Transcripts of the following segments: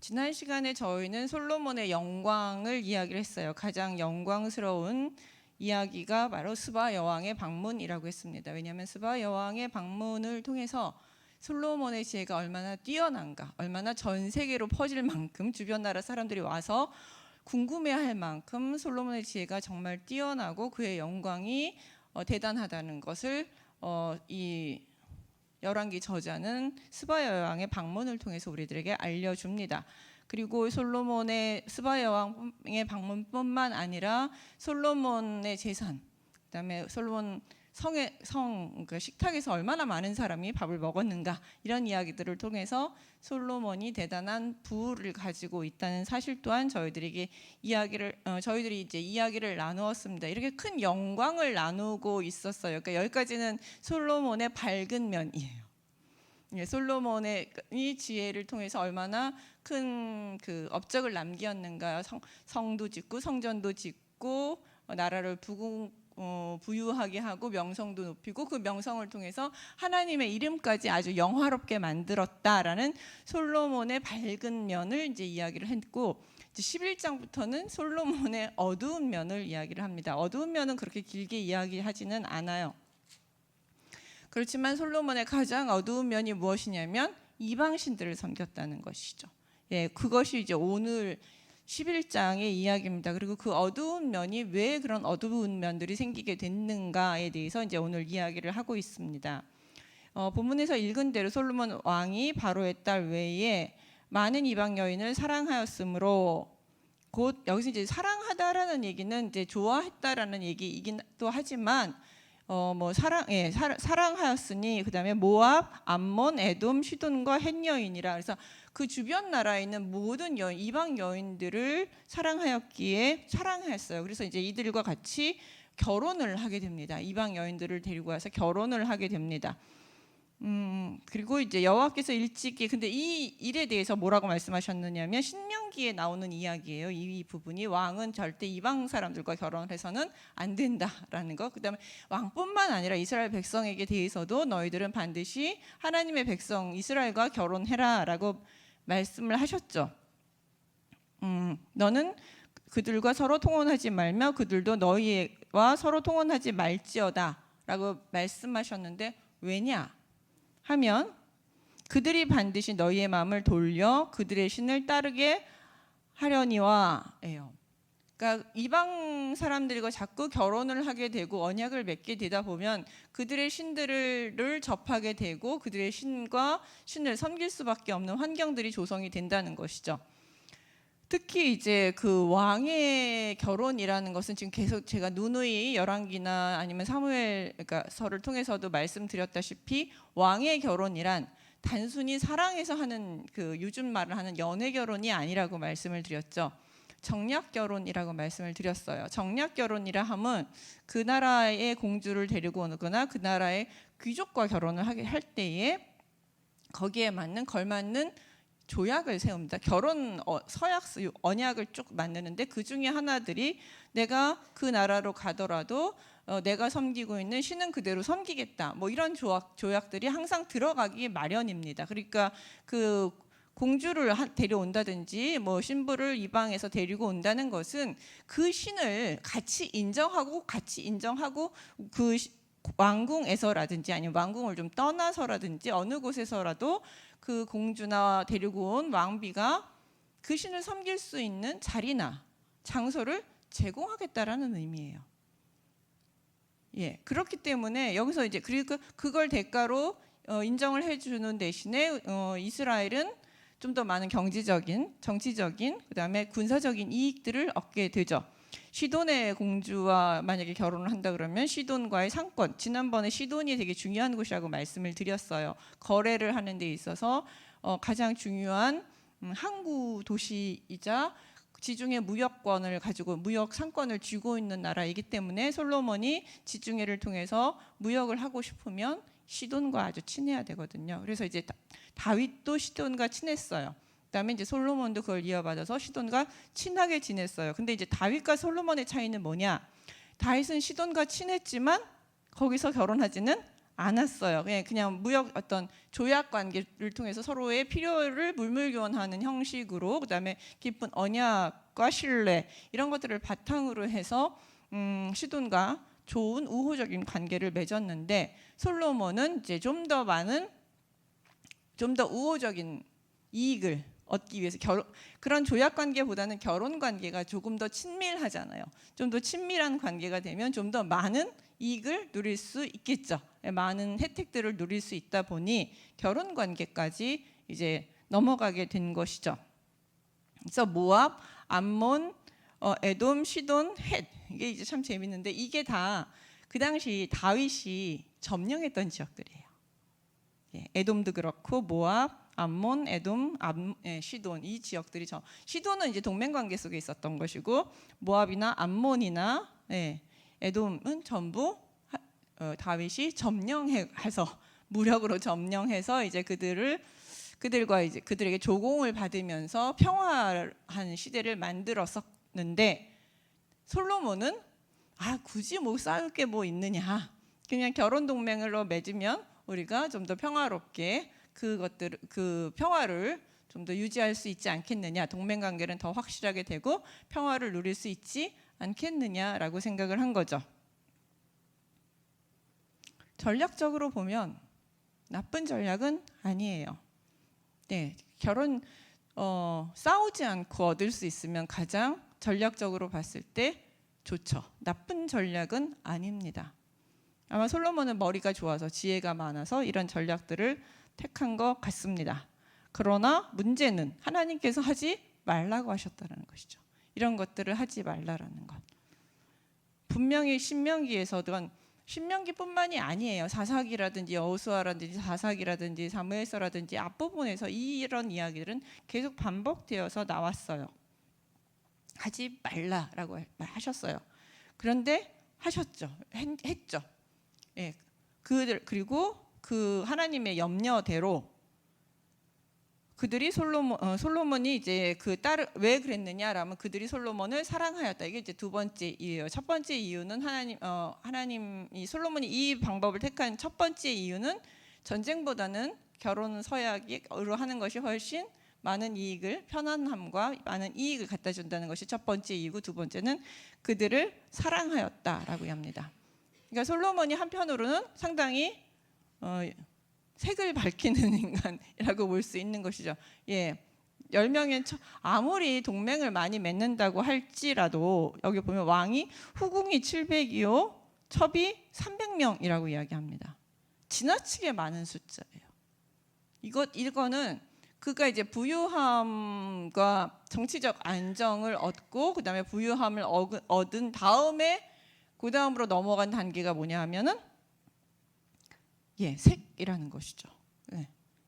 지난 시간에 저희는 솔로몬의 영광을 이야기를 했어요. 가장 영광스러운 이야기가 바로 스바 여왕의 방문이라고 했습니다. 왜냐하면 스바 여왕의 방문을 통해서 솔로몬의 지혜가 얼마나 뛰어난가, 얼마나 전 세계로 퍼질 만큼 주변 나라 사람들이 와서 궁금해할 만큼 솔로몬의 지혜가 정말 뛰어나고 그의 영광이 대단하다는 것을 이 열왕기 저자는 스바 여왕의 방문을 통해서 우리들에게 알려줍니다. 그리고 솔로몬의 스바 여왕의 방문뿐만 아니라 솔로몬의 재산, 그다음에 솔로몬 그러니까 식탁에서 얼마나 많은 사람이 밥을 먹었는가, 이런 이야기들을 통해서 솔로몬이 대단한 부를 가지고 있다는 사실 또한 저희들이 이제 이야기를 나누었습니다. 이렇게 큰 영광을 나누고 있었어요. 그러니까 여기까지는 솔로몬의 밝은 면이에요. 솔로몬의 이 지혜를 통해서 얼마나 큰 그 업적을 남겼는가. 성도 짓고 성전도 짓고 나라를 부유하게 하고 명성도 높이고 그 명성을 통해서 하나님의 이름까지 아주 영화롭게 만들었다라는 솔로몬의 밝은 면을 이제 이야기를 했고, 11장부터는 솔로몬의 어두운 면을 이야기를 합니다. 어두운 면은 그렇게 길게 이야기하지는 않아요. 그렇지만 솔로몬의 가장 어두운 면이 무엇이냐면 이방신들을 섬겼다는 것이죠. 그것이 이제 오늘 11장의 이야기입니다. 그리고 그 어두운 면이 왜 그런 어두운 면들이 생기게 됐는가에 대해서 이제 오늘 이야기를 하고 있습니다. 본문에서 읽은 대로 솔로몬 왕이 바로의 딸 외에 많은 이방 여인을 사랑하였으므로, 곧 여기서 이제 사랑하다라는 얘기는 이제 좋아했다라는 얘기이긴 또 하지만 사랑하였으니 그다음에 모압, 암몬, 에돔, 시돈과 헷 여인이라, 그래서 그 주변 나라에 있는 모든 이방 여인들을 사랑하였기에 사랑하였어요. 그래서 이제 이들과 같이 결혼을 하게 됩니다. 이방 여인들을 데리고 와서 결혼을 하게 됩니다. 그리고 이제 여호와께서 일찍이, 근데 이 일에 대해서 뭐라고 말씀하셨느냐면 신명기에 나오는 이야기예요. 이 부분이 왕은 절대 이방 사람들과 결혼을 해서는 안 된다라는 거. 그다음에 왕뿐만 아니라 이스라엘 백성에게 대해서도 너희들은 반드시 하나님의 백성 이스라엘과 결혼해라라고 말씀을 하셨죠. 너는 그들과 서로 통혼하지 말며 그들도 너희와 서로 통혼하지 말지어다라고 말씀하셨는데, 왜냐 하면 그들이 반드시 너희의 마음을 돌려 그들의 신을 따르게 하려니와예요. 그러니까 이방 사람들과 자꾸 결혼을 하게 되고 언약을 맺게 되다 보면 그들의 신들을 접하게 되고 그들의 신을 섬길 수밖에 없는 환경들이 조성이 된다는 것이죠. 특히 이제 그 왕의 결혼이라는 것은 지금 계속 제가 누누이 열왕기나 아니면 사무엘 서를 통해서도 말씀드렸다시피 왕의 결혼이란 단순히 사랑해서 하는 그 요즘 말을 하는 연애 결혼이 아니라고 말씀을 드렸죠. 정략 결혼이라고 말씀을 드렸어요. 정략 결혼이라 함은 그 나라의 공주를 데리고 오거나 그 나라의 귀족과 결혼을 할 때에 거기에 걸맞는 조약을 세웁니다. 결혼 언약을 쭉 만드는데 그 중에 하나들이 내가 그 나라로 가더라도 내가 섬기고 있는 신은 그대로 섬기겠다, 이런 조약들이 항상 들어가기 마련입니다. 그러니까 그 공주를 데려온다든지 신부를 이방에서 데리고 온다는 것은 그 신을 같이 인정하고 그 왕궁에서라든지 아니면 왕궁을 좀 떠나서라든지 어느 곳에서라도 그 공주나 데리고 온 왕비가 그 신을 섬길 수 있는 자리나 장소를 제공하겠다라는 의미예요. 그렇기 때문에 여기서 이제 그리고 그걸 대가로 인정을 해주는 대신에 이스라엘은 좀 더 많은 경제적인, 정치적인, 그다음에 군사적인 이익들을 얻게 되죠. 시돈의 공주와 만약에 결혼을 한다 그러면 시돈과의 상권, 지난번에 시돈이 되게 중요한 곳이라고 말씀을 드렸어요. 거래를 하는 데 있어서 가장 중요한 항구 도시이자 지중해 무역권을 가지고 무역 상권을 쥐고 있는 나라이기 때문에 솔로몬이 지중해를 통해서 무역을 하고 싶으면 시돈과 아주 친해야 되거든요. 그래서 이제 다윗도 시돈과 친했어요. 그다음에 이제 솔로몬도 그걸 이어받아서 시돈과 친하게 지냈어요. 근데 이제 다윗과 솔로몬의 차이는 뭐냐? 다윗은 시돈과 친했지만 거기서 결혼하지는 않았어요. 그냥 무역 어떤 조약 관계를 통해서 서로의 필요를 물물교환하는 형식으로, 그다음에 깊은 언약과 신뢰 이런 것들을 바탕으로 해서 시돈과 좋은 우호적인 관계를 맺었는데, 솔로몬은 이제 좀 더 우호적인 이익을 얻기 위해서 그런 조약 관계보다는 결혼 관계가 조금 더 친밀하잖아요. 좀 더 친밀한 관계가 되면 좀 더 많은 이익을 누릴 수 있겠죠. 많은 혜택들을 누릴 수 있다 보니 결혼 관계까지 이제 넘어가게 된 것이죠. 그래서 모압, 암몬, 에돔, 시돈, 헷, 이게 이제 참 재밌는데, 이게 다 그 당시 다윗이 점령했던 지역들이에요. 에돔도 그렇고 모압, 암몬, 에돔, 시돈, 이 지역들이 시돈은 이제 동맹 관계 속에 있었던 것이고, 모압이나 암몬이나 에돔은 전부 다윗이 점령해서 무력으로 점령해서 이제 그들에게 조공을 받으면서 평화한 시대를 만들었었는데, 솔로몬은 굳이 뭐 싸울 게 뭐 있느냐, 그냥 결혼 동맹으로 맺으면 우리가 좀 더 평화롭게 그 평화를 좀 더 유지할 수 있지 않겠느냐, 동맹 관계는 더 확실하게 되고 평화를 누릴 수 있지 않겠느냐라고 생각을 한 거죠. 전략적으로 보면 나쁜 전략은 아니에요. 싸우지 않고 얻을 수 있으면 가장 전략적으로 봤을 때 좋죠. 나쁜 전략은 아닙니다. 아마 솔로몬은 머리가 좋아서 지혜가 많아서 이런 전략들을 택한 것 같습니다. 그러나 문제는 하나님께서 하지 말라고 하셨다는 것이죠. 이런 것들을 하지 말라라는 것. 분명히 신명기에서도, 신명기뿐만이 아니에요. 사사기라든지 여호수아라든지 사사기라든지 사무엘서라든지 앞부분에서 이런 이야기들은 계속 반복되어서 나왔어요. 하지 말라라고 하셨어요. 그런데 하셨죠. 했죠. 그리고 그 하나님의 염려대로 그들이 솔로몬이 이제 왜 그랬느냐라면 그들이 솔로몬을 사랑하였다. 이게 이제 두 번째 이유예요. 첫 번째 이유는 하나님이 솔로몬이 이 방법을 택한 첫 번째 이유는 전쟁보다는 결혼 서약으로 하는 것이 훨씬 많은 이익을, 편안함과 많은 이익을 갖다 준다는 것이 첫 번째 이유고, 두 번째는 그들을 사랑하였다라고 합니다. 그러니까 솔로몬이 한편으로는 상당히 색을 밝히는 인간이라고 볼 수 있는 것이죠. 10명의 아무리 동맹을 많이 맺는다고 할지라도 여기 보면 왕이 후궁이 700이요 첩이 300명이라고 이야기합니다. 지나치게 많은 숫자예요. 이거는 그가 이제 부유함과 정치적 안정을 얻고 그다음에 부유함을 얻은 다음에 그 다음으로 넘어간 단계가 뭐냐 하면은 색이라는 것이죠.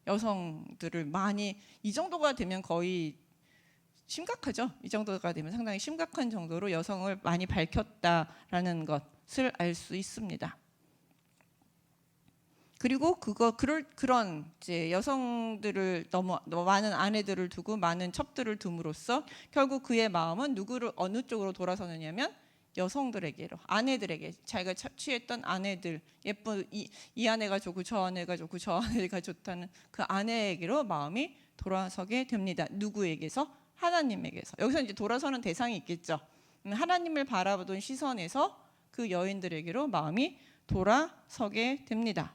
여성들을 많이, 이 정도가 되면 거의 심각하죠. 이 정도가 되면 상당히 심각한 정도로 여성을 많이 밝혔다라는 것을 알 수 있습니다. 그리고 그런 이제 여성들을 너무 많은 아내들을 두고 많은 첩들을 둠으로써 결국 그의 마음은 어느 쪽으로 돌아서느냐면 여성들에게로, 아내들에게, 자기가 취했던 아내들, 예쁜 이 아내가 좋고 저 아내가 좋고 저 아내가 좋다는 그 아내에게로 마음이 돌아서게 됩니다. 누구에게서? 하나님에게서. 여기서 이제 돌아서는 대상이 있겠죠. 하나님을 바라보던 시선에서 그 여인들에게로 마음이 돌아서게 됩니다.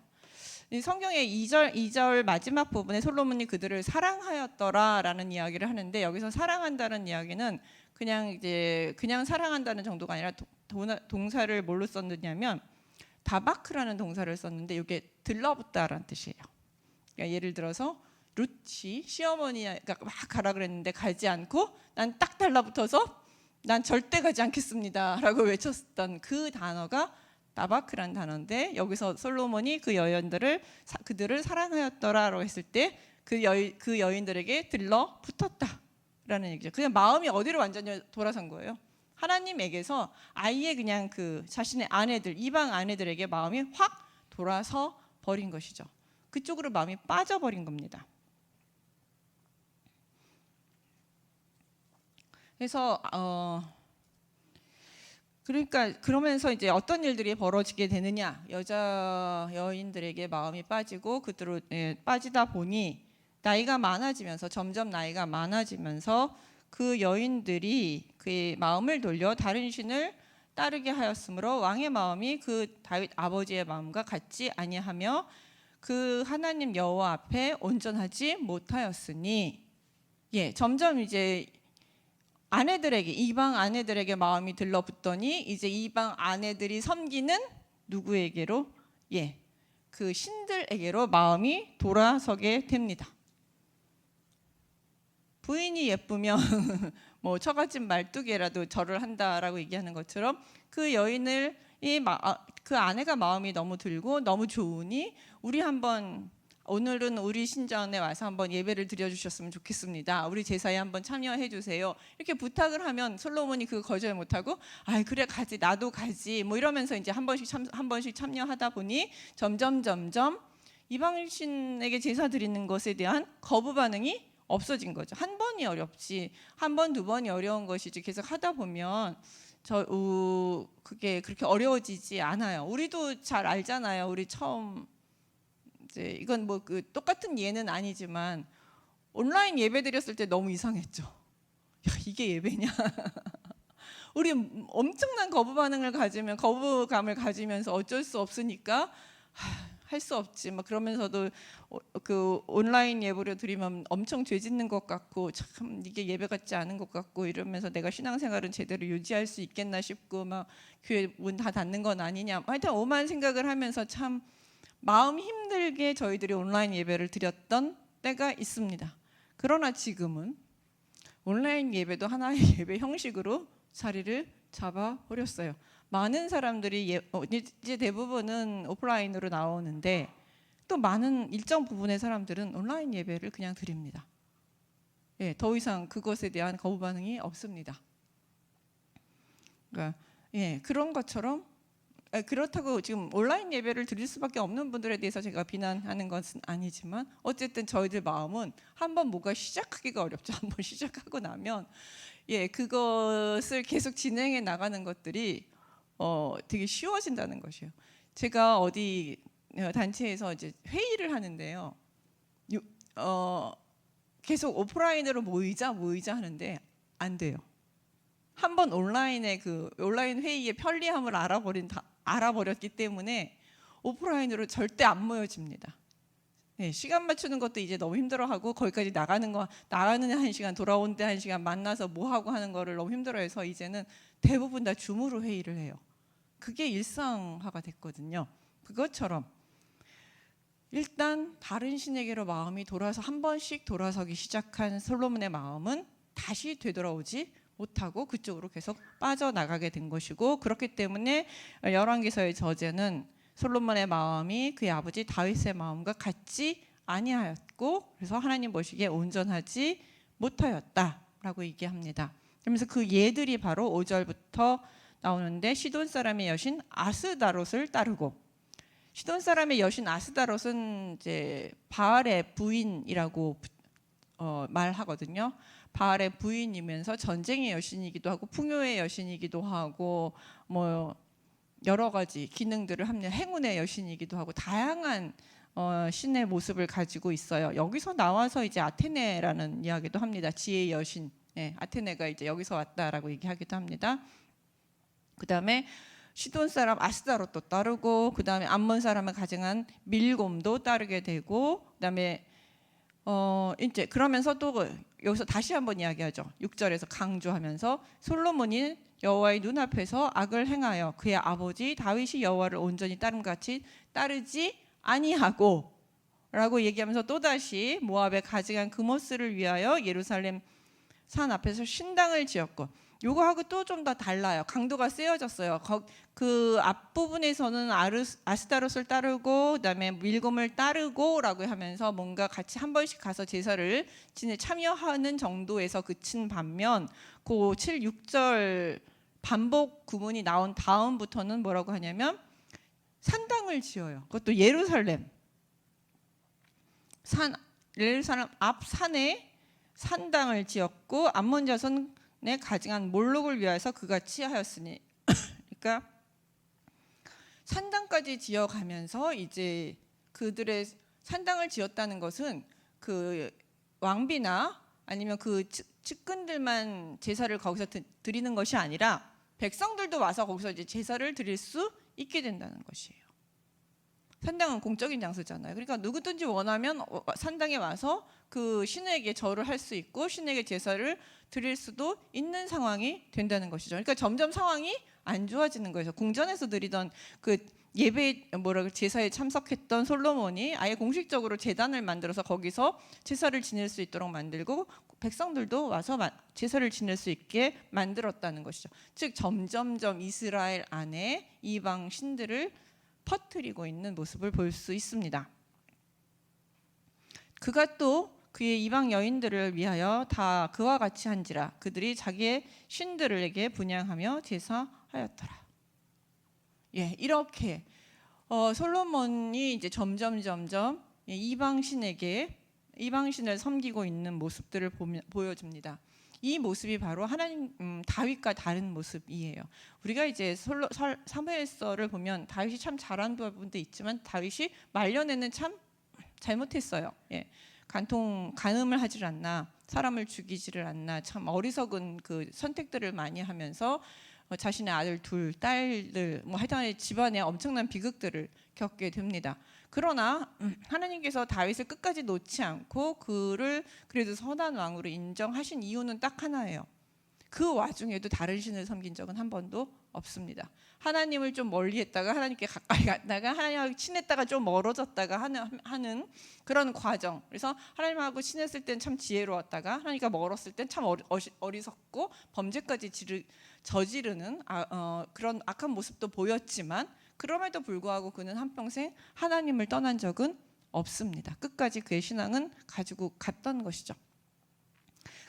성경의 2절 마지막 부분에 솔로몬이 그들을 사랑하였더라라는 이야기를 하는데, 여기서 사랑한다는 이야기는 그냥 사랑한다는 정도가 아니라 동사를 뭘로 썼느냐면 다바크라는 동사를 썼는데, 이게 들러붙다라는 뜻이에요. 그러니까 예를 들어서 룻이 시어머니가 막 가라 그랬는데 가지 않고 난 딱 달라붙어서 난 절대 가지 않겠습니다라고 외쳤던 그 단어가 다바크라는 단어인데, 여기서 솔로몬이 그들을 사랑하였더라라고 했을 때 그 여인들에게 들러붙었다라는 얘기죠. 그냥 마음이 어디로 완전히 돌아선 거예요? 하나님에게서 아예 그냥 자신의 아내들, 이방 아내들에게 마음이 확 돌아서 버린 것이죠. 그쪽으로 마음이 빠져버린 겁니다. 그래서 그러니까 그러면서 이제 어떤 일들이 벌어지게 되느냐, 여자 여인들에게 마음이 빠지고 그대로 빠지다 보니 나이가 많아지면서 점점 나이가 많아지면서 그 여인들이 그의 마음을 돌려 다른 신을 따르게 하였으므로 왕의 마음이 그 다윗 아버지의 마음과 같지 아니하며 그 하나님 여호와 앞에 온전하지 못하였으니, 점점 이제 아내들에게, 이방 아내들에게 마음이 들러붙더니 이제 이방 아내들이 섬기는 누구에게로? 그 신들에게로 마음이 돌아서게 됩니다. 부인이 예쁘면 뭐 처갓집 말뚝에라도 절을 한다라고 얘기하는 것처럼 그 여인을 그 아내가 마음이 너무 들고 너무 좋으니 우리 한번 오늘은 우리 신전에 와서 한번 예배를 드려주셨으면 좋겠습니다. 우리 제사에 한번 참여해 주세요. 이렇게 부탁을 하면 솔로몬이 그거 거절 못하고 그래 가지, 나도 가지, 뭐 이러면서 이제 한 번씩 참여하다 보니 점점 이방 신에게 제사 드리는 것에 대한 거부 반응이 없어진 거죠. 한 번이 어렵지, 한 번, 두 번이 어려운 것이지 계속 하다 보면 그게 그렇게 어려워지지 않아요. 우리도 잘 알잖아요. 우리 처음 이제 이건 뭐 그 똑같은 예는 아니지만 온라인 예배 드렸을 때 너무 이상했죠. 야, 이게 예배냐? 우리 엄청난 거부감을 가지면서 어쩔 수 없으니까 할 수 없지. 막 그러면서도 그 온라인 예배를 드리면 엄청 죄 짓는 것 같고 참 이게 예배 같지 않은 것 같고 이러면서 내가 신앙생활은 제대로 유지할 수 있겠나 싶고 막 교회 문 다 닫는 건 아니냐. 하여튼 오만 생각을 하면서 참 마음 힘들게 저희들이 온라인 예배를 드렸던 때가 있습니다. 그러나 지금은 온라인 예배도 하나의 예배 형식으로 자리를 잡아버렸어요. 많은 사람들이 이제 대부분은 오프라인으로 나오는데 또 많은 일정 부분의 사람들은 온라인 예배를 그냥 드립니다. 더 이상 그것에 대한 거부 반응이 없습니다. 그러니까 그런 것처럼 그렇다고 지금 온라인 예배를 드릴 수밖에 없는 분들에 대해서 제가 비난하는 것은 아니지만 어쨌든 저희들 마음은 한번 뭐가 시작하기가 어렵죠. 한번 시작하고 나면 그것을 계속 진행해 나가는 것들이 되게 쉬워진다는 것이에요. 제가 어디 단체에서 이제 회의를 하는데요. 계속 오프라인으로 모이자 하는데 안 돼요. 한번 온라인 회의의 편리함을 알아버렸기 때문에 오프라인으로 절대 안 모여집니다. 시간 맞추는 것도 이제 너무 힘들어하고 거기까지 나가는 1시간, 돌아오는데 1시간 만나서 뭐 하고 하는 거를 너무 힘들어해서 이제는 대부분 다 줌으로 회의를 해요. 그게 일상화가 됐거든요. 그것처럼 일단 다른 신에게로 마음이 한 번씩 돌아서기 시작한 솔로몬의 마음은 다시 되돌아오지 못하고 그쪽으로 계속 빠져나가게 된 것이고, 그렇기 때문에 열왕기서의 저자는 솔로몬의 마음이 그의 아버지 다윗의 마음과 같지 아니하였고 그래서 하나님 보시기에 온전하지 못하였다라고 얘기합니다. 그러면서 그 예들이 바로 5절부터 나오는데, 시돈 사람의 여신 아스다롯을 따르고, 시돈 사람의 여신 아스다롯은 이제 바알의 부인이라고 말하거든요. 바알의 부인이면서 전쟁의 여신이기도 하고 풍요의 여신이기도 하고 뭐 여러 가지 기능들을 합니다. 행운의 여신이기도 하고 다양한 신의 모습을 가지고 있어요. 여기서 나와서 이제 아테네라는 이야기도 합니다. 지혜의 여신, 아테네가 이제 여기서 왔다라고 얘기하기도 합니다. 그 다음에 시돈 사람 아스다롯도 따르고, 그 다음에 암몬 사람을 가증한 밀곰도 따르게 되고, 그 다음에 이제 그러면서 또 여기서 다시 한번 이야기하죠. 6절에서 강조하면서 솔로몬이 여호와의 눈앞에서 악을 행하여 그의 아버지 다윗이 여호와를 온전히 따름 같이 따르지 아니하고 라고 얘기하면서 또다시 모압에 가증한 그모스를 위하여 예루살렘 산 앞에서 신당을 지었고, 요거하고 또 좀 더 달라요. 강도가 세어졌어요. 그 앞부분에서는 아스타롯을 따르고 그다음에 밀곰을 따르고라고 하면서 뭔가 같이 한 번씩 가서 제사를 참여하는 정도에서 그친 반면 그 7, 6절 반복 구문이 나온 다음부터는 뭐라고 하냐면 산당을 지어요. 그것도 예루살렘 앞 산에 산당을 지었고, 암몬 자손의 가증한 몰록을 위하여서 그같이 하였으니 그러니까 산당까지 지어가면서 이제 그들의 산당을 지었다는 것은 그 왕비나 아니면 그 측근들만 제사를 거기서 드리는 것이 아니라 백성들도 와서 거기서 이제 제사를 드릴 수 있게 된다는 것이에요. 산당은 공적인 장소잖아요. 그러니까 누구든지 원하면 산당에 와서 그 신에게 절을 할 수 있고 신에게 제사를 드릴 수도 있는 상황이 된다는 것이죠. 그러니까 점점 상황이 안 좋아지는 거예요. 궁전에서 드리던 그 예배 제사에 참석했던 솔로몬이 아예 공식적으로 제단을 만들어서 거기서 제사를 지낼 수 있도록 만들고 백성들도 와서 제사를 지낼 수 있게 만들었다는 것이죠. 즉 점점점 이스라엘 안에 이방 신들을 퍼뜨리고 있는 모습을 볼 수 있습니다. 그가 또 그의 이방 여인들을 위하여 다 그와 같이 한지라 그들이 자기의 신들에게 분향하며 제사하였더라. 예, 이렇게 솔로몬이 이제 점점 이방 신을 섬기고 있는 모습들을 보여줍니다. 이 모습이 바로 하나님 다윗과 다른 모습이에요. 우리가 이제 사무엘서를 보면 다윗이 참 잘한 부분도 있지만 다윗이 말년에는 참 잘못했어요. 예. 간음을 하질 않나, 사람을 죽이지를 않나, 참 어리석은 그 선택들을 많이 하면서 자신의 아들 둘, 딸들, 하여튼 집안에 엄청난 비극들을 겪게 됩니다. 그러나 하나님께서 다윗을 끝까지 놓지 않고 그를 그래도 선한 왕으로 인정하신 이유는 딱 하나예요. 그 와중에도 다른 신을 섬긴 적은 한 번도 없습니다. 하나님을 좀 멀리했다가 하나님께 가까이 갔다가 하나님하고 친했다가 좀 멀어졌다가 하는 그런 과정. 그래서 하나님하고 친했을 땐 참 지혜로웠다가 하나님과 멀었을 땐 참 어리석고 범죄까지 저지르는 그런 악한 모습도 보였지만 그럼에도 불구하고 그는 한평생 하나님을 떠난 적은 없습니다. 끝까지 그의 신앙은 가지고 갔던 것이죠.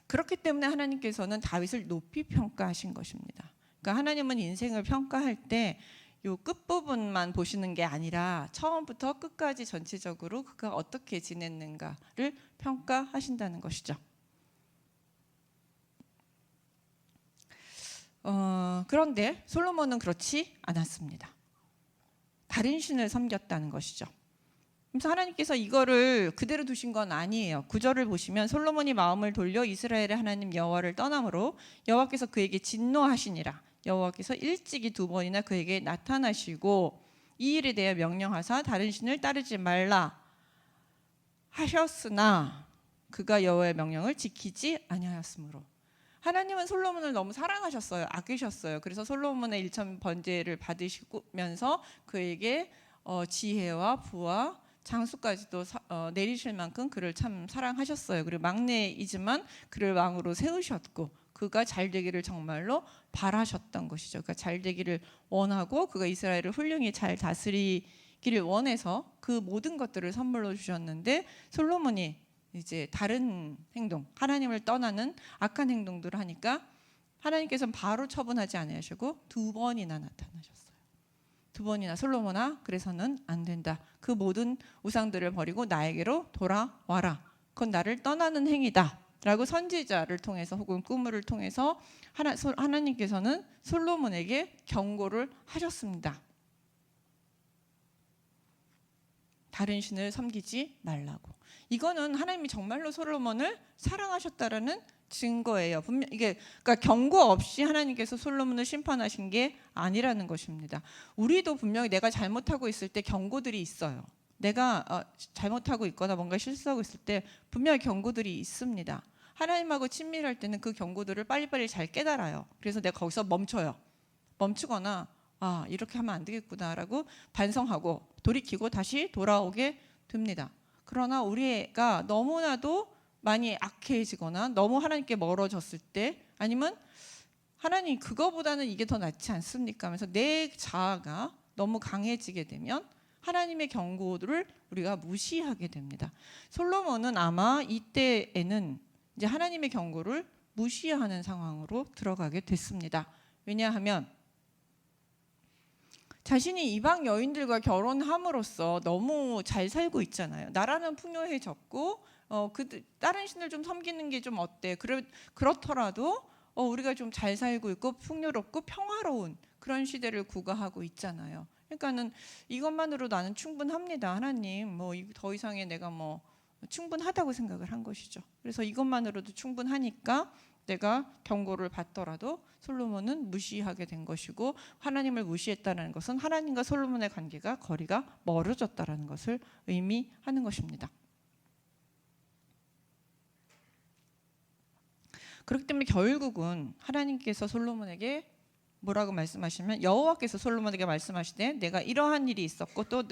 그렇기 때문에 하나님께서는 다윗을 높이 평가하신 것입니다. 그러니까 하나님은 인생을 평가할 때 요 끝부분만 보시는 게 아니라 처음부터 끝까지 전체적으로 그가 어떻게 지냈는가를 평가하신다는 것이죠. 그런데 솔로몬은 그렇지 않았습니다. 다른 신을 섬겼다는 것이죠. 그래서 하나님께서 이거를 그대로 두신 건 아니에요. 9절을 보시면 솔로몬이 마음을 돌려 이스라엘의 하나님 여호와를 떠남으로 여호와께서 그에게 진노하시니라. 여호와께서 일찍이 2번이나 그에게 나타나시고 이 일에 대해 명령하사 다른 신을 따르지 말라 하셨으나 그가 여호와의 명령을 지키지 아니하였으므로. 하나님은 솔로몬을 너무 사랑하셨어요. 아끼셨어요. 그래서 솔로몬의 일천 번제를 받으시면서 그에게 지혜와 부와 장수까지도 내리실 만큼 그를 참 사랑하셨어요. 그리고 막내이지만 그를 왕으로 세우셨고 그가 잘 되기를 정말로 바라셨던 것이죠. 그러니까 잘 되기를 원하고 그가 이스라엘을 훌륭히 잘 다스리기를 원해서 그 모든 것들을 선물로 주셨는데 솔로몬이 이제 다른 행동, 하나님을 떠나는 악한 행동들을 하니까 하나님께서는 바로 처분하지 않으시고 2번이나 나타나셨어요. 2번이나 솔로몬아, 그래서는 안 된다. 그 모든 우상들을 버리고 나에게로 돌아와라. 그건 나를 떠나는 행위다. 라고 선지자를 통해서 혹은 꿈을 통해서 하나님께서는 솔로몬에게 경고를 하셨습니다. 다른 신을 섬기지 말라고. 이거는 하나님이 정말로 솔로몬을 사랑하셨다라는 증거예요. 분명 이게 그러니까 경고 없이 하나님께서 솔로몬을 심판하신 게 아니라는 것입니다. 우리도 분명히 내가 잘못하고 있을 때 경고들이 있어요. 내가 잘못하고 있거나 뭔가 실수하고 있을 때 분명히 경고들이 있습니다. 하나님하고 친밀할 때는 그 경고들을 빨리빨리 잘 깨달아요. 그래서 내가 거기서 멈추거나 이렇게 하면 안 되겠구나라고 반성하고 돌이키고 다시 돌아오게 됩니다. 그러나 우리가 너무나도 많이 악해지거나 너무 하나님께 멀어졌을 때 아니면 하나님 그거보다는 이게 더 낫지 않습니까 하면서 내 자아가 너무 강해지게 되면 하나님의 경고를 우리가 무시하게 됩니다. 솔로몬은 아마 이때에는 이제 하나님의 경고를 무시하는 상황으로 들어가게 됐습니다. 왜냐하면 자신이 이방 여인들과 결혼함으로써 너무 잘 살고 있잖아요. 나라는 풍요해졌고 다른 신을 좀 섬기는 게 좀 어때? 그렇더라도 우리가 좀 잘 살고 있고 풍요롭고 평화로운 그런 시대를 구가하고 있잖아요. 그러니까는 이것만으로 나는 충분합니다. 하나님, 뭐 더 이상의 내가 뭐 충분하다고 생각을 한 것이죠. 그래서 이것만으로도 충분하니까 내가 경고를 받더라도 솔로몬은 무시하게 된 것이고, 하나님을 무시했다는 것은 하나님과 솔로몬의 관계가 거리가 멀어졌다는 것을 의미하는 것입니다. 그렇기 때문에 결국은 하나님께서 솔로몬에게 뭐라고 말씀하시면, 여호와께서 솔로몬에게 말씀하시되 내가 이러한 일이 있었고 또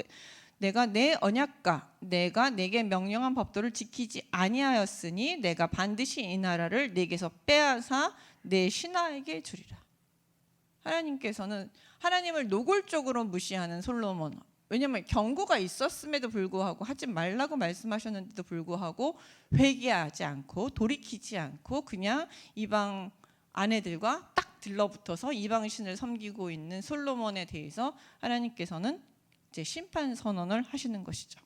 내가 내 언약과 내가 내게 명령한 법도를 지키지 아니하였으니 내가 반드시 이 나라를 내게서 빼앗아 내 신하에게 주리라. 하나님께서는 하나님을 노골적으로 무시하는 솔로몬, 왜냐하면 경고가 있었음에도 불구하고, 하지 말라고 말씀하셨는데도 불구하고 회개하지 않고 돌이키지 않고 그냥 이방 아내들과 딱 들러붙어서 이방 신을 섬기고 있는 솔로몬에 대해서 하나님께서는 이제 심판 선언을 하시는 것이죠.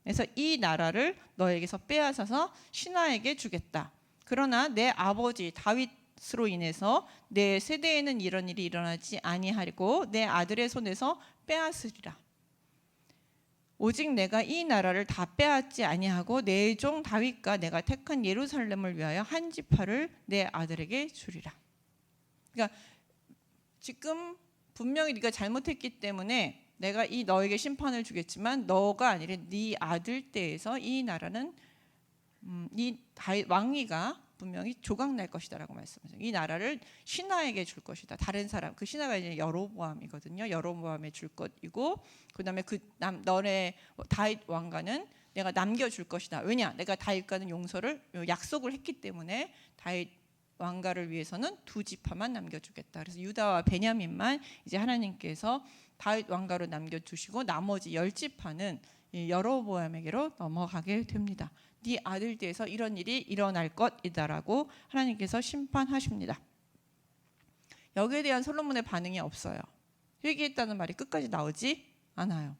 그래서 이 나라를 너에게서 빼앗아서 신하에게 주겠다. 그러나 내 아버지 다윗으로 인해서 내 세대에는 이런 일이 일어나지 아니하리고 내 아들의 손에서 빼앗으리라. 오직 내가 이 나라를 다 빼앗지 아니하고 내 종 다윗과 내가 택한 예루살렘을 위하여 한 지파를 내 아들에게 주리라. 그러니까 지금 분명히 네가 잘못했기 때문에 내가 이 너에게 심판을 주겠지만 너가 아니라 네 아들 때에서 이 나라는 이 다윗 왕위가 분명히 조각날 것이다라고 말씀하세요. 이 나라를 신하에게 줄 것이다. 다른 사람, 그 신하가 이제 여로보암이거든요. 여로보암에 줄 것이고, 그다음에 너네 다윗 왕가는 내가 남겨줄 것이다. 왜냐? 내가 다윗과는 용서를 약속을 했기 때문에 다윗 왕가를 위해서는 두 지파만 남겨주겠다. 그래서 유다와 베냐민만 이제 하나님께서 다윗 왕가로 남겨주시고 나머지 10지파는 여로보암에게로 넘어가게 됩니다. 네 아들 때에서 이런 일이 일어날 것이다라고 하나님께서 심판하십니다. 여기에 대한 솔로몬의 반응이 없어요. 회개했다는 말이 끝까지 나오지 않아요.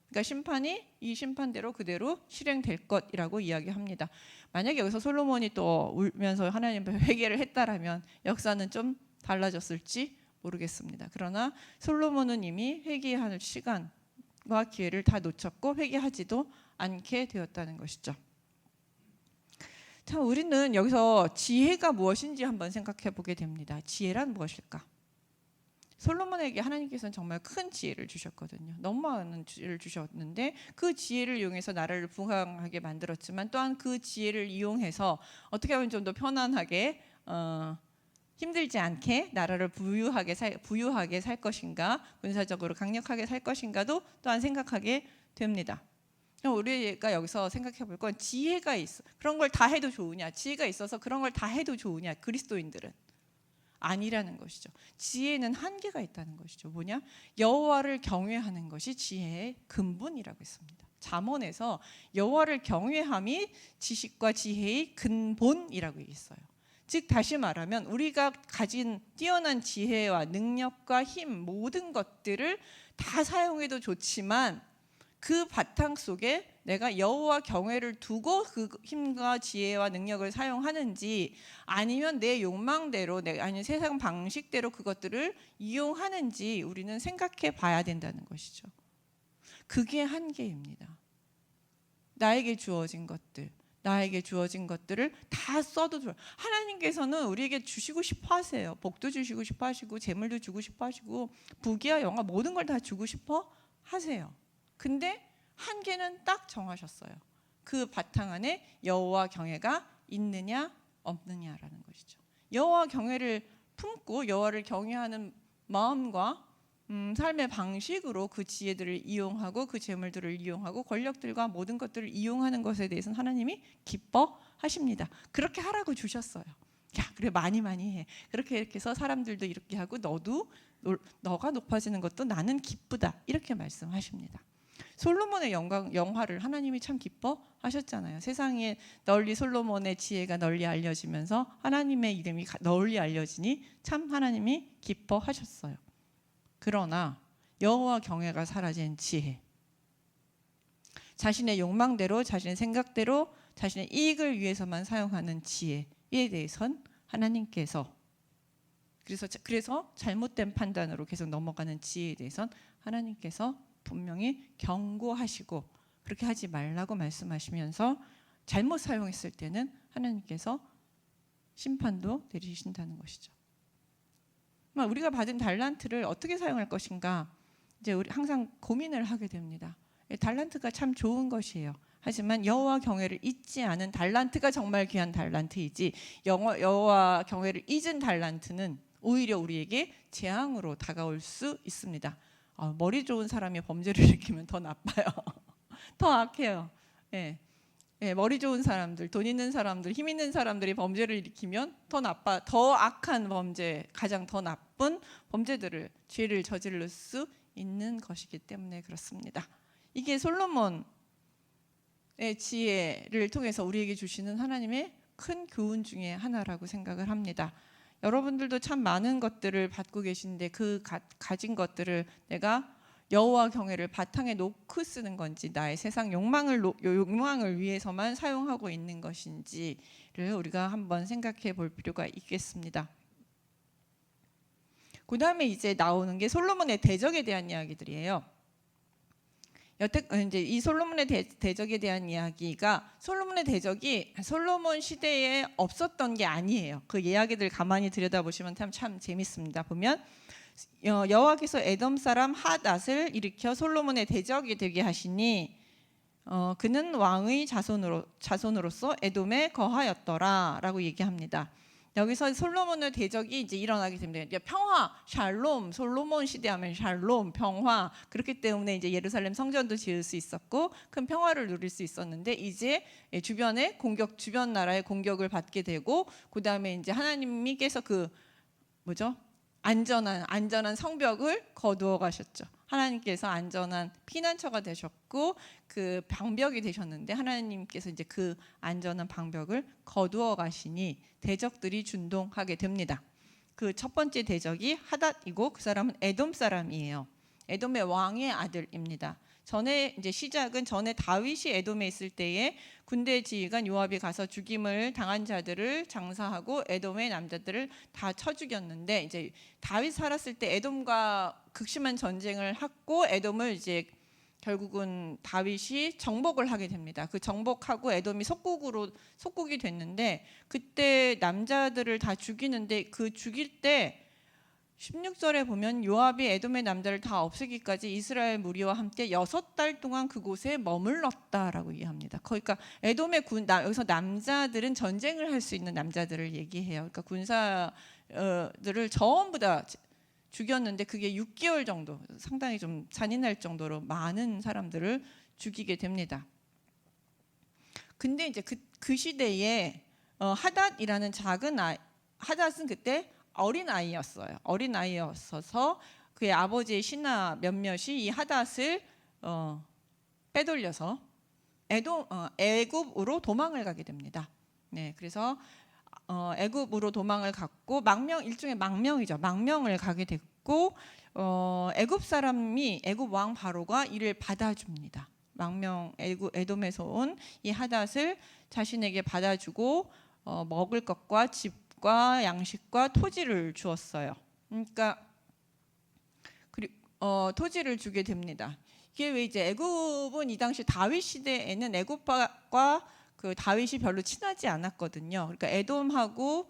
그러니까 심판이 이 심판대로 그대로 실행될 것이라고 이야기합니다. 만약에 여기서 솔로몬이 또 울면서 하나님 앞에 회개를 했다라면 역사는 좀 달라졌을지 모르겠습니다. 그러나 솔로몬은 이미 회개할 시간과 기회를 다 놓쳤고 회개하지도 않게 되었다는 것이죠. 참, 우리는 여기서 지혜가 무엇인지 한번 생각해 보게 됩니다. 지혜란 무엇일까? 솔로몬에게 하나님께서는 정말 큰 지혜를 주셨거든요. 너무 많은 지혜를 주셨는데 그 지혜를 이용해서 나라를 부강하게 만들었지만 또한 그 지혜를 이용해서 어떻게 하면 좀 더 편안하게 힘들지 않게 나라를 부유하게 살 것인가, 군사적으로 강력하게 살 것인가도 또한 생각하게 됩니다. 우리가 여기서 생각해 볼 건 지혜가 있어. 그런 걸 다 해도 좋으냐? 지혜가 있어서 그런 걸 다 해도 좋으냐? 그리스도인들은 아니라는 것이죠. 지혜는 한계가 있다는 것이죠. 뭐냐? 여호와를 경외하는 것이 지혜의 근본이라고 했습니다. 잠언에서 여호와를 경외함이 지식과 지혜의 근본이라고 있어요. 즉 다시 말하면 우리가 가진 뛰어난 지혜와 능력과 힘, 모든 것들을 다 사용해도 좋지만 그 바탕 속에 내가 여호와 경외를 두고 그 힘과 지혜와 능력을 사용하는지, 아니면 내 욕망대로 아니면 세상 방식대로 그것들을 이용하는지 우리는 생각해 봐야 된다는 것이죠. 그게 한계입니다. 나에게 주어진 것들을 다 써도 좋아요. 하나님께서는 우리에게 주시고 싶어 하세요. 복도 주시고 싶어 하시고 재물도 주고 싶어 하시고 부귀와 영화 모든 걸 다 주고 싶어 하세요. 근데 한계는 딱 정하셨어요. 그 바탕 안에 여호와 경외가 있느냐 없느냐라는 것이죠. 여호와 경외를 품고 여호와를 경외하는 마음과 삶의 방식으로 그 지혜들을 이용하고 그 재물들을 이용하고 권력들과 모든 것들을 이용하는 것에 대해서는 하나님이 기뻐하십니다. 그렇게 하라고 주셨어요. 야, 그래, 많이 해. 이렇게 해서 사람들도 이렇게 하고 너가 높아지는 것도 나는 기쁘다. 이렇게 말씀하십니다. 솔로몬의 영화를 하나님이 참 기뻐하셨잖아요. 세상에 널리 솔로몬의 지혜가 널리 알려지면서 하나님의 이름이 널리 알려지니 참 하나님이 기뻐하셨어요. 그러나 여호와 경외가 사라진 지혜, 자신의 욕망대로 자신의 생각대로 자신의 이익을 위해서만 사용하는 지혜에 대해선 하나님께서 그래서 잘못된 판단으로 계속 넘어가는 지혜에 대해선 하나님께서 분명히 경고하시고 그렇게 하지 말라고 말씀하시면서 잘못 사용했을 때는 하나님께서 심판도 내리신다는 것이죠. 우리가 받은 달란트를 어떻게 사용할 것인가 이제 우리 항상 고민을 하게 됩니다. 달란트가 참 좋은 것이에요. 하지만 여호와 경외를 잊지 않은 달란트가 정말 귀한 달란트이지 여호와 경외를 잊은 달란트는 오히려 우리에게 재앙으로 다가올 수 있습니다. 머리 좋은 사람이 범죄를 일으키면 더 나빠요. 더 악해요. 예. 머리 좋은 사람들, 돈 있는 사람들, 힘 있는 사람들이 범죄를 일으키면 더 악한 범죄, 가장 더 나쁜 범죄들을, 죄를 저지를 수 있는 것이기 때문에 그렇습니다. 이게 솔로몬의 지혜를 통해서 우리에게 주시는 하나님의 큰 교훈 중에 하나라고 생각을 합니다. 여러분들도 참 많은 것들을 받고 계신데 그 가진 것들을 내가 여호와 경외를 바탕에 놓고 쓰는 건지 나의 세상 욕망을 위해서만 사용하고 있는 것인지를 우리가 한번 생각해 볼 필요가 있겠습니다. 그 다음에 이제 나오는 게 솔로몬의 대적에 대한 이야기들이에요. 여태 이제 이 솔로몬의 대적에 대한 이야기가 솔로몬의 대적이 솔로몬 시대에 없었던 게 아니에요. 그 이야기들 가만히 들여다보시면 참 재밌습니다. 보면 여호와께서 에돔 사람 하닷을 일으켜 솔로몬의 대적이 되게 하시니 그는 왕의 자손으로서 에돔에 거하였더라라고 얘기합니다. 여기서 솔로몬의 대적이 이제 일어나게 됩니다. 평화, 샬롬, 솔로몬 시대하면 샬롬, 평화. 그렇기 때문에 이제 예루살렘 성전도 지을 수 있었고 큰 평화를 누릴 수 있었는데 이제 주변 나라의 공격을 받게 되고 그 다음에 이제 하나님께서 안전한 성벽을 거두어 가셨죠. 하나님께서 안전한 피난처가 되셨고 그 방벽이 되셨는데 하나님께서 이제 그 안전한 방벽을 거두어 가시니 대적들이 준동하게 됩니다. 그 첫 번째 대적이 하닷이고 그 사람은 에돔 사람이에요. 에돔의 왕의 아들입니다. 전에 다윗이 에돔에 있을 때에 군대 지휘관 요압이 가서 죽임을 당한 자들을 장사하고 에돔의 남자들을 다 쳐 죽였는데 이제 다윗 살았을 때 에돔과 극심한 전쟁을 했고 에돔을 이제 결국은 다윗이 정복을 하게 됩니다. 그 정복하고 에돔이 속국이 됐는데 그때 남자들을 다 죽이는데 그 죽일 때 16절에 보면 요압이 에돔의 남자를 다 없애기까지 이스라엘 무리와 함께 6달 동안 그곳에 머물렀다라고 얘기합니다. 그러니까 에돔의 여기서 남자들은 전쟁을 할 수 있는 남자들을 얘기해요. 그러니까 군사들을 전부 다 죽였는데 그게 6개월 정도, 상당히 좀 잔인할 정도로 많은 사람들을 죽이게 됩니다. 근데 이제 그 시대에 하닷이라는 하닷은 그때 어린 아이였어서 그의 아버지의 신하 몇몇이 이 하닷을 빼돌려서 애굽으로 도망을 가게 됩니다. 네, 그래서 애굽으로 도망을 갔고 일종의 망명을 가게 됐고 애굽 왕 바로가 이를 받아줍니다. 에돔에서 온 이 하닷을 자신에게 받아주고 먹을 것과 집과 양식과 토지를 주었어요. 그러니까 토지를 주게 됩니다. 이게 왜 이제 애굽은 이 당시 다윗 시대에는 애굽과 그 다윗이 별로 친하지 않았거든요. 그러니까 에돔하고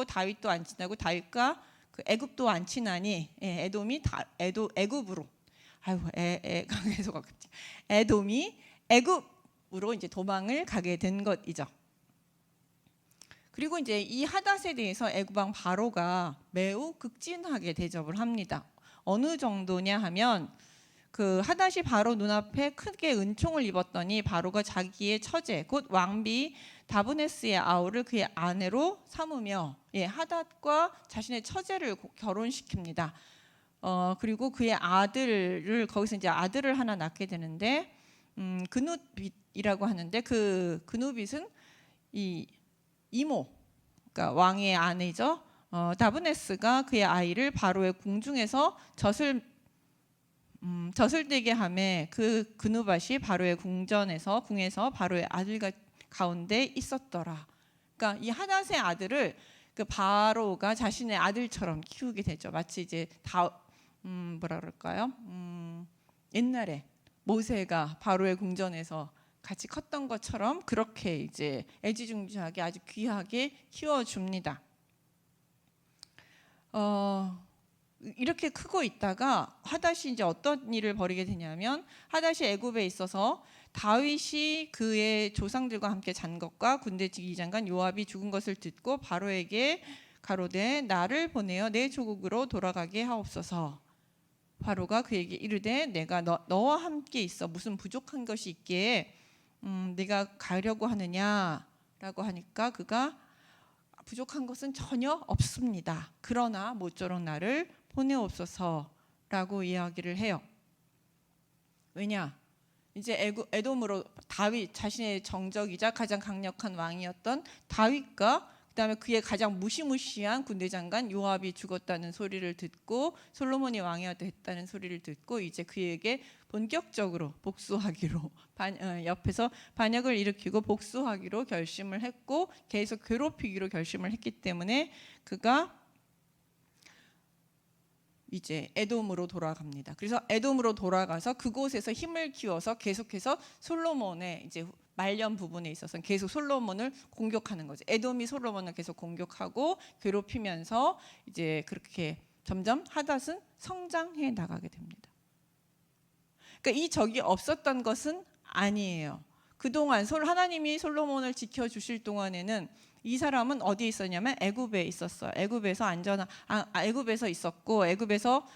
다윗도 안 친하고 다윗과 그 애굽도 안 친하니 애굽으로 에돔이 애굽으로 이제 도망을 가게 된 것이죠. 그리고 이제 이 하닷에 대해서 애굽 왕 바로가 매우 극진하게 대접을 합니다. 어느 정도냐 하면 그 하닷이 바로 눈앞에 크게 은총을 입었더니 바로가 자기의 처제 곧 왕비 다브네스의 아우를 그의 아내로 삼으며 하닷과 자신의 처제를 결혼시킵니다. 그리고 그의 아들을 거기서 이제 아들을 하나 낳게 되는데 그누빗이라고 하는데 그 그누빗은 이 이모, 그러니까 왕의 아내죠. 다브네스가 그의 아이를 바로의 궁중에서 젖을되게 하매 그 그누밭이 바로의 궁에서 바로의 아들 가운데 있었더라. 그러니까 이 하닷의 아들을 그 바로가 자신의 아들처럼 키우게 되죠. 마치 이제 뭐라 그럴까요? 옛날에 모세가 바로의 궁전에서 같이 컸던 것처럼 그렇게 이제 애지중지하게 아주 귀하게 키워줍니다. 이렇게 크고 있다가 하닷이 이제 어떤 일을 벌이게 되냐면, 하닷이 애굽에 있어서 다윗이 그의 조상들과 함께 잔 것과 군대 지휘장관 요압이 죽은 것을 듣고 바로에게 가로되 나를 보내어 내 조국으로 돌아가게 하옵소서. 바로가 그에게 이르되 내가 너와 함께 있어 무슨 부족한 것이 있기에 네가 가려고 하느냐라고 하니까 그가 부족한 것은 전혀 없습니다. 그러나 모쪼록 나를 보내옵소서라고 이야기를 해요. 왜냐? 이제 에돔으로 다윗 자신의 정적이자 가장 강력한 왕이었던 다윗과 그다음에 그의 가장 무시무시한 군대장관 요압이 죽었다는 소리를 듣고 솔로몬이 왕이 됐다는 소리를 듣고 이제 그에게 본격적으로 복수하기로 옆에서 반역을 일으키고 복수하기로 결심을 했고 계속 괴롭히기로 결심을 했기 때문에 그가 이제 에돔으로 돌아갑니다. 그래서 에돔으로 돌아가서 그곳에서 힘을 키워서 계속해서 솔로몬의 이제 말년 부분에 있어서 계속 솔로몬을 공격하는 거죠. 에돔이 솔로몬을 계속 공격하고 괴롭히면서 이제 그렇게 점점 하닷은 성장해 나가게 됩니다. 그러니까 이 적이 없었던 것은 아니에요. 그동안 하나님이 솔로몬을 지켜주실 동안에는 이 사람은 어디에 있었냐면 애굽에 있었어요. 애굽에서 애굽에서 있었고 애굽에서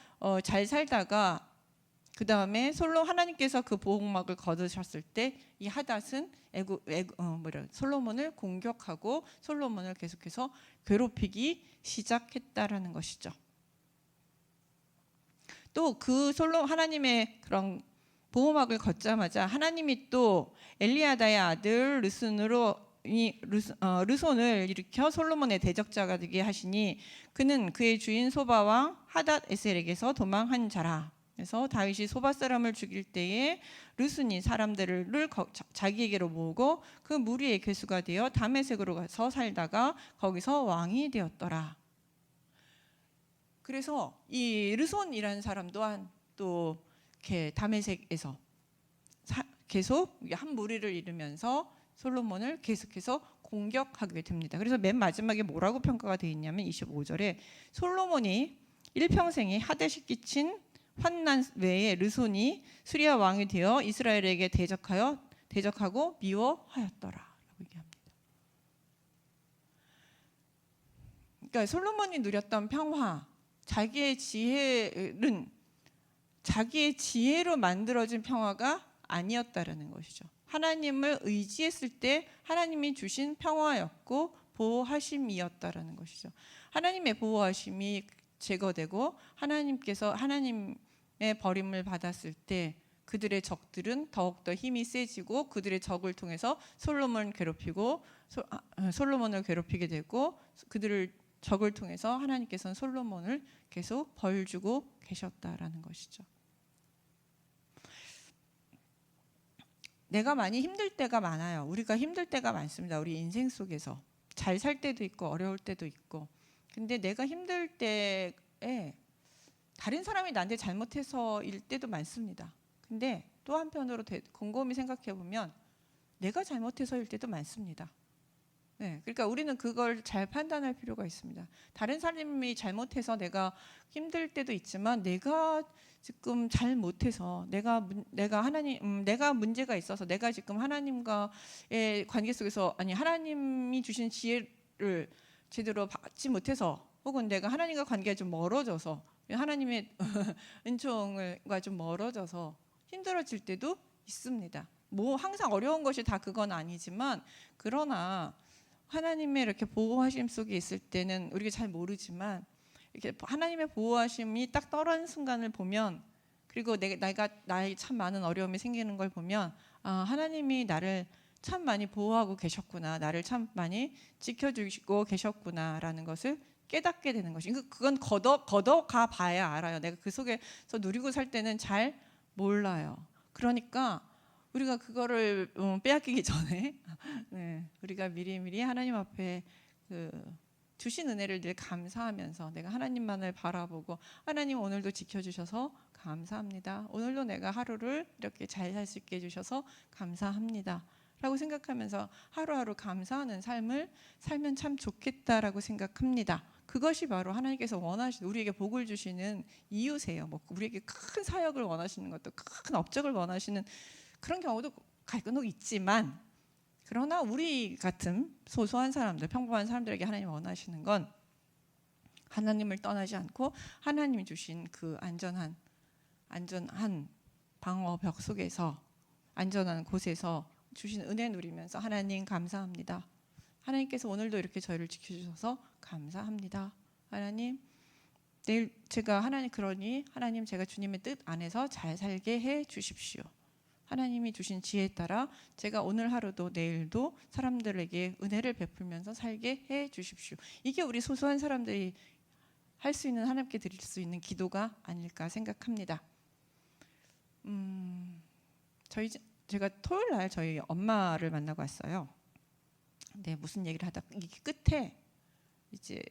잘 살다가 그 다음에 하나님께서 그 보호막을 거두셨을 때 이 하닷은 솔로몬을 공격하고 솔로몬을 계속해서 괴롭히기 시작했다라는 것이죠. 또 그 하나님의 그런 보호막을 걷자마자 하나님이 또 엘리야다의 아들 르손을 일으켜 솔로몬의 대적자가 되게 하시니 그는 그의 주인 소바왕 하닷 에셀에게서 도망한 자라. 그래서 다윗이 소바 사람을 죽일 때에 르손이 사람들을 자기에게로 모으고 그 무리의 괴수가 되어 다메섹으로 가서 살다가 거기서 왕이 되었더라. 그래서 이 르손이라는 사람 또한 또 이렇게 다메섹에서 계속 한 무리를 이루면서 솔로몬을 계속해서 공격하게 됩니다. 그래서 맨 마지막에 뭐라고 평가가 되어 있냐면 25절에 솔로몬이 일평생에 하닷이 끼친 환난 외에 르손이 수리아 왕이 되어 이스라엘에게 대적하고 미워하였더라라고 얘기합니다. 그러니까 솔로몬이 누렸던 평화, 자기의 지혜로 만들어진 평화가 아니었다라는 것이죠. 하나님을 의지했을 때 하나님이 주신 평화였고 보호하심이었다라는 것이죠. 하나님의 보호하심이 제거되고 하나님께서 하나님의 버림을 받았을 때 그들의 적들은 더욱더 힘이 세지고 그들의 적을 통해서 솔로몬을 괴롭히게 되고 그들을 적을 통해서 하나님께서는 솔로몬을 계속 벌 주고 계셨다라는 것이죠. 내가 많이 힘들 때가 많아요. 우리가 힘들 때가 많습니다. 우리 인생 속에서 잘 살 때도 있고 어려울 때도 있고. 근데 내가 힘들 때에 다른 사람이 나한테 잘못해서일 때도 많습니다. 근데 또 한편으로 곰곰이 생각해 보면 내가 잘못해서일 때도 많습니다. 네, 그러니까 우리는 그걸 잘 판단할 필요가 있습니다. 다른 사람이 잘못해서 내가 힘들 때도 있지만 내가 지금 잘못해서 내가 문제가 있어서 내가 지금 하나님과의 관계 속에서 하나님이 주신 지혜를 제대로 받지 못해서 혹은 내가 하나님과 관계가 좀 멀어져서 하나님의 은총과 좀 멀어져서 힘들어질 때도 있습니다. 뭐 항상 어려운 것이 다 그건 아니지만 그러나 하나님의 이렇게 보호하심 속에 있을 때는 우리가 잘 모르지만 이렇게 하나님의 보호하심이 딱 떨어지는 순간을 보면 그리고 내가 나의 참 많은 어려움이 생기는 걸 보면 하나님이 나를 참 많이 보호하고 계셨구나, 나를 참 많이 지켜주시고 계셨구나라는 것을 깨닫게 되는 것이. 그건 걷어가 봐야 알아요. 내가 그 속에서 누리고 살 때는 잘 몰라요. 그러니까 우리가 그거를 빼앗기기 전에 네, 우리가 미리미리 하나님 앞에 주신 은혜를 늘 감사하면서 내가 하나님만을 바라보고 하나님 오늘도 지켜주셔서 감사합니다. 오늘도 내가 하루를 이렇게 잘 살 수 있게 해주셔서 감사합니다. 라고 생각하면서 하루하루 감사하는 삶을 살면 참 좋겠다라고 생각합니다. 그것이 바로 하나님께서 원하시는 우리에게 복을 주시는 이유세요. 뭐 우리에게 큰 사역을 원하시는 것도 큰 업적을 원하시는 그런 경우도 간혹 있지만 그러나 우리 같은 소소한 사람들, 평범한 사람들에게 하나님 원하시는 건 하나님을 떠나지 않고 하나님이 주신 그 안전한 방어벽 속에서 안전한 곳에서 주신 은혜 누리면서 하나님 감사합니다. 하나님께서 오늘도 이렇게 저희를 지켜주셔서 감사합니다. 하나님 내일 제가 하나님 그러니 하나님 제가 주님의 뜻 안에서 잘 살게 해 주십시오. 하나님이 주신 지혜에 따라 제가 오늘 하루도 내일도 사람들에게 은혜를 베풀면서 살게 해 주십시오. 이게 우리 소소한 사람들이 할 수 있는 하나님께 드릴 수 있는 기도가 아닐까 생각합니다. 제가 토요일 날 저희 엄마를 만나고 왔어요. 근데 무슨 얘기를 하다 이게 끝에 이제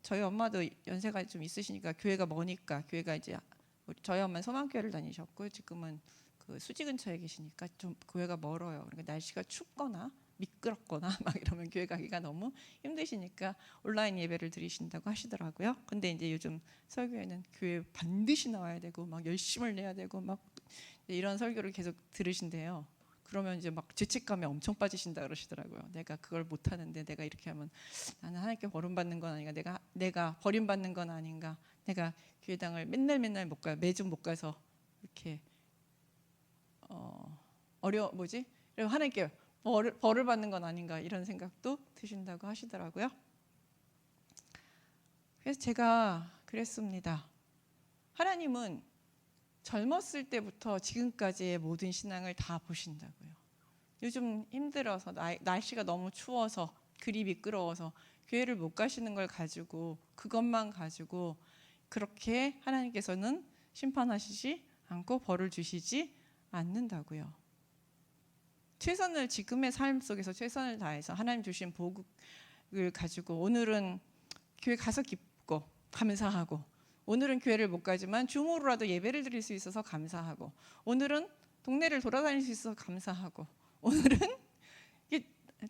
저희 엄마도 연세가 좀 있으시니까 교회가 머니까 교회가 이제 저희 엄마는 소망교회를 다니셨고 지금은 그 수지 근처에 계시니까 좀 교회가 멀어요. 그러니까 날씨가 춥거나 미끄럽거나 막 이러면 교회 가기가 너무 힘드시니까 온라인 예배를 드리신다고 하시더라고요. 근데 이제 요즘 설교에는 교회 반드시 나와야 되고 막 열심을 내야 되고 막 이런 설교를 계속 들으신대요. 그러면 이제 막 죄책감에 엄청 빠지신다 그러시더라고요. 내가 그걸 못 하는데 내가 이렇게 하면 나는 하나님께 버림받는 건 아닌가? 내가 버림받는 건 아닌가? 내가 교회당을 맨날 못 가요. 매주 못 가서 이렇게 그리고 하나님께 벌을 받는 건 아닌가 이런 생각도 드신다고 하시더라고요. 그래서 제가 그랬습니다. 하나님은 젊었을 때부터 지금까지의 모든 신앙을 다 보신다고요. 요즘 힘들어서 날씨가 너무 추워서 그리 미끄러워서 교회를 못 가시는 걸 가지고 그것만 가지고 그렇게 하나님께서는 심판하시지 않고 벌을 주시지 않는다고요. 최선을 지금의 삶 속에서 최선을 다해서 하나님 주신 복을 가지고 오늘은 교회 가서 기쁘고 감사하고 오늘은 교회를 못 가지만 줌으로라도 예배를 드릴 수 있어서 감사하고 오늘은 동네를 돌아다닐 수 있어서 감사하고 오늘은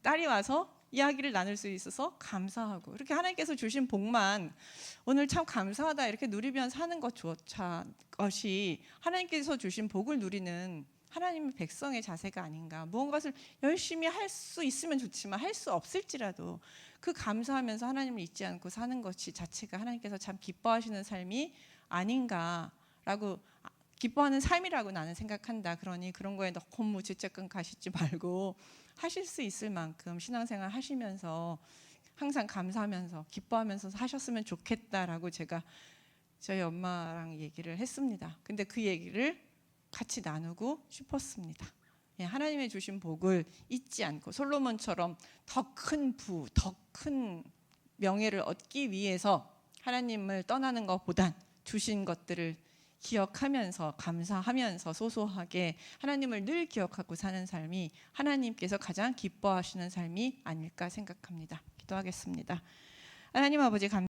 딸이 와서 이야기를 나눌 수 있어서 감사하고 이렇게 하나님께서 주신 복만 오늘 참 감사하다 이렇게 누리며 사는 것이 하나님께서 주신 복을 누리는 하나님의 백성의 자세가 아닌가. 무언가를 열심히 할 수 있으면 좋지만 할 수 없을지라도 그 감사하면서 하나님을 잊지 않고 사는 것이 자체가 하나님께서 참 기뻐하시는 삶이 아닌가라고 기뻐하는 삶이라고 나는 생각한다. 그러니 그런 거에 너무 죄책감 가시지 말고 하실 수 있을 만큼 신앙생활 하시면서 항상 감사하면서 기뻐하면서 하셨으면 좋겠다라고 제가 저희 엄마랑 얘기를 했습니다. 근데 그 얘기를 같이 나누고 싶었습니다. 하나님의 주신 복을 잊지 않고 솔로몬처럼 더 큰 더 큰 명예를 얻기 위해서 하나님을 떠나는 것보단 주신 것들을 기억하면서 감사하면서 소소하게 하나님을 늘 기억하고 사는 삶이 하나님께서 가장 기뻐하시는 삶이 아닐까 생각합니다. 기도하겠습니다. 하나님 아버지